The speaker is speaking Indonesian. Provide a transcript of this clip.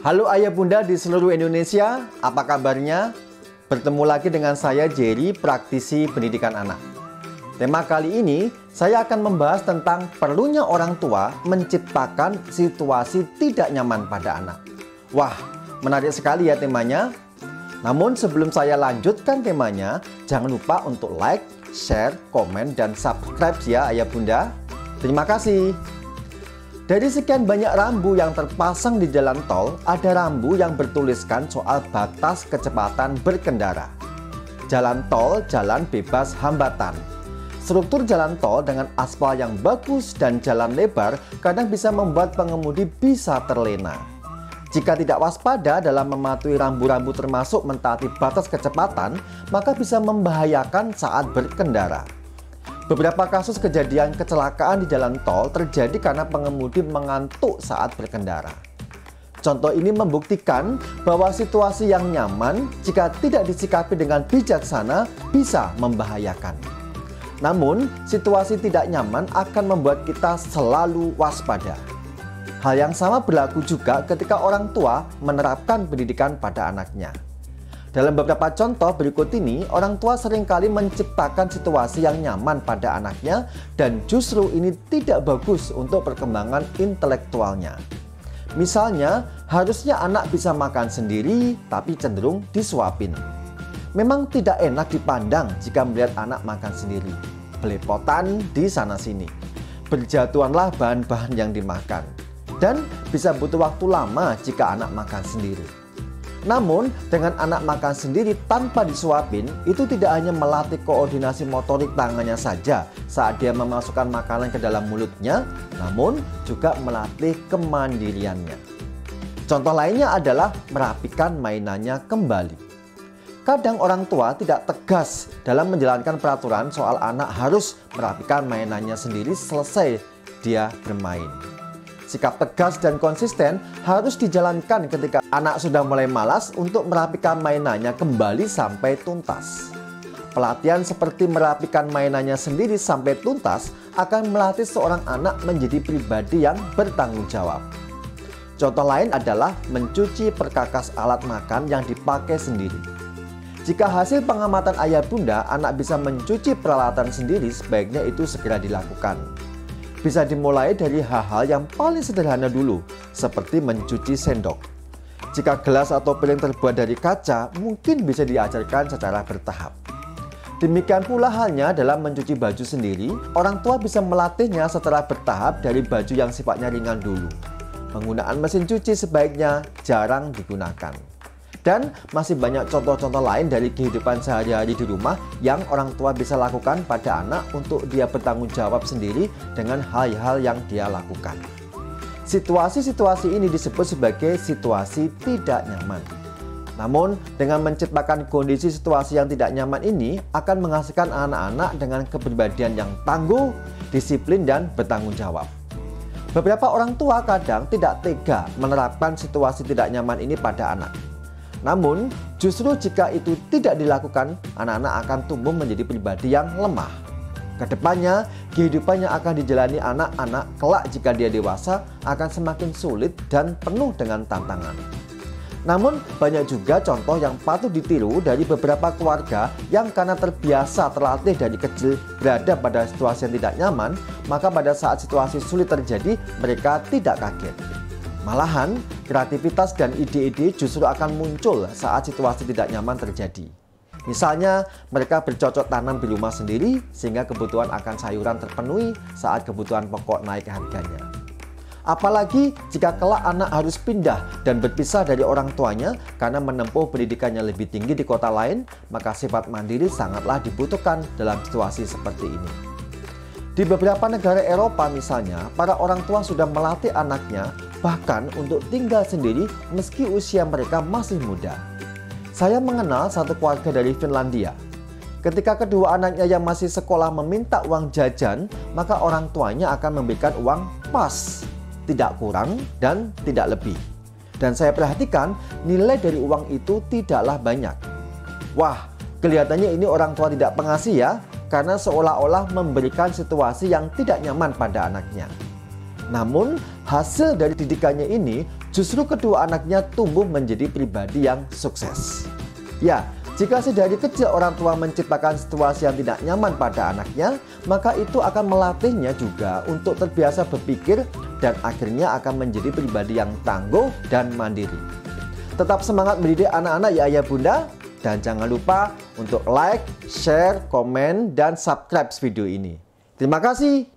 Halo ayah bunda di seluruh Indonesia, apa kabarnya? Bertemu lagi dengan saya Jerry, praktisi pendidikan anak. Tema kali ini saya akan membahas tentang perlunya orang tua menciptakan situasi tidak nyaman pada anak. Wah, menarik sekali ya temanya. Namun sebelum saya lanjutkan temanya, jangan lupa untuk like, share, komen, dan subscribe ya ayah bunda. Terima kasih. Dari sekian banyak rambu yang terpasang di jalan tol, ada rambu yang bertuliskan soal batas kecepatan berkendara. Jalan tol, jalan bebas hambatan. Struktur jalan tol dengan aspal yang bagus dan jalan lebar kadang bisa membuat pengemudi bisa terlena. Jika tidak waspada dalam mematuhi rambu-rambu termasuk mentaati batas kecepatan, maka bisa membahayakan saat berkendara. Beberapa kasus kejadian kecelakaan di jalan tol terjadi karena pengemudi mengantuk saat berkendara. Contoh ini membuktikan bahwa situasi yang nyaman jika tidak disikapi dengan bijaksana bisa membahayakan. Namun, situasi tidak nyaman akan membuat kita selalu waspada. Hal yang sama berlaku juga ketika orang tua menerapkan pendidikan pada anaknya. Dalam beberapa contoh berikut ini, orang tua seringkali menciptakan situasi yang nyaman pada anaknya dan justru ini tidak bagus untuk perkembangan intelektualnya. Misalnya, harusnya anak bisa makan sendiri tapi cenderung disuapin. Memang tidak enak dipandang jika melihat anak makan sendiri. Belepotan di sana-sini. Berjatuhanlah bahan-bahan yang dimakan. Dan bisa butuh waktu lama jika anak makan sendiri. Namun, dengan anak makan sendiri tanpa disuapin, itu tidak hanya melatih koordinasi motorik tangannya saja saat dia memasukkan makanan ke dalam mulutnya, namun juga melatih kemandiriannya. Contoh lainnya adalah merapikan mainannya kembali. Kadang orang tua tidak tegas dalam menjalankan peraturan soal anak harus merapikan mainannya sendiri selesai dia bermain. Sikap tegas dan konsisten harus dijalankan ketika anak sudah mulai malas untuk merapikan mainannya kembali sampai tuntas. Pelatihan seperti merapikan mainannya sendiri sampai tuntas akan melatih seorang anak menjadi pribadi yang bertanggung jawab. Contoh lain adalah mencuci perkakas alat makan yang dipakai sendiri. Jika hasil pengamatan ayah bunda anak bisa mencuci peralatan sendiri, sebaiknya itu segera dilakukan. Bisa dimulai dari hal-hal yang paling sederhana dulu, seperti mencuci sendok. Jika gelas atau piring terbuat dari kaca, mungkin bisa diajarkan secara bertahap. Demikian pula halnya dalam mencuci baju sendiri, orang tua bisa melatihnya secara bertahap dari baju yang sifatnya ringan dulu. Penggunaan mesin cuci sebaiknya jarang digunakan. Dan masih banyak contoh-contoh lain dari kehidupan sehari-hari di rumah yang orang tua bisa lakukan pada anak untuk dia bertanggung jawab sendiri dengan hal-hal yang dia lakukan. Situasi-situasi ini disebut sebagai situasi tidak nyaman. Namun, dengan menciptakan kondisi situasi yang tidak nyaman ini akan menghasilkan anak-anak dengan kepribadian yang tangguh, disiplin, dan bertanggung jawab. Beberapa orang tua kadang tidak tega menerapkan situasi tidak nyaman ini pada anak. Namun, justru jika itu tidak dilakukan, anak-anak akan tumbuh menjadi pribadi yang lemah. Kedepannya, kehidupan yang akan dijalani anak-anak kelak jika dia dewasa akan semakin sulit dan penuh dengan tantangan. Namun, banyak juga contoh yang patut ditiru dari beberapa keluarga yang karena terbiasa terlatih dari kecil berada pada situasi yang tidak nyaman, maka pada saat situasi sulit terjadi, mereka tidak kaget. Malahan, kreativitas dan ide-ide justru akan muncul saat situasi tidak nyaman terjadi. Misalnya, mereka bercocok tanam di rumah sendiri sehingga kebutuhan akan sayuran terpenuhi saat kebutuhan pokok naik harganya. Apalagi jika kelak anak harus pindah dan berpisah dari orang tuanya karena menempuh pendidikannya lebih tinggi di kota lain, maka sifat mandiri sangatlah dibutuhkan dalam situasi seperti ini. Di beberapa negara Eropa misalnya, para orang tua sudah melatih anaknya bahkan untuk tinggal sendiri meski usia mereka masih muda. Saya mengenal satu keluarga dari Finlandia. Ketika kedua anaknya yang masih sekolah meminta uang jajan, maka orang tuanya akan memberikan uang pas, tidak kurang dan tidak lebih. Dan saya perhatikan nilai dari uang itu tidaklah banyak. Wah, kelihatannya ini orang tua tidak pengasih ya, karena seolah-olah memberikan situasi yang tidak nyaman pada anaknya. Namun, hasil dari didikannya ini justru kedua anaknya tumbuh menjadi pribadi yang sukses. Ya, jika sedari kecil orang tua menciptakan situasi yang tidak nyaman pada anaknya, maka itu akan melatihnya juga untuk terbiasa berpikir dan akhirnya akan menjadi pribadi yang tangguh dan mandiri. Tetap semangat mendidik anak-anak ya ayah bunda, dan jangan lupa untuk like, share, komen, dan subscribe video ini. Terima kasih.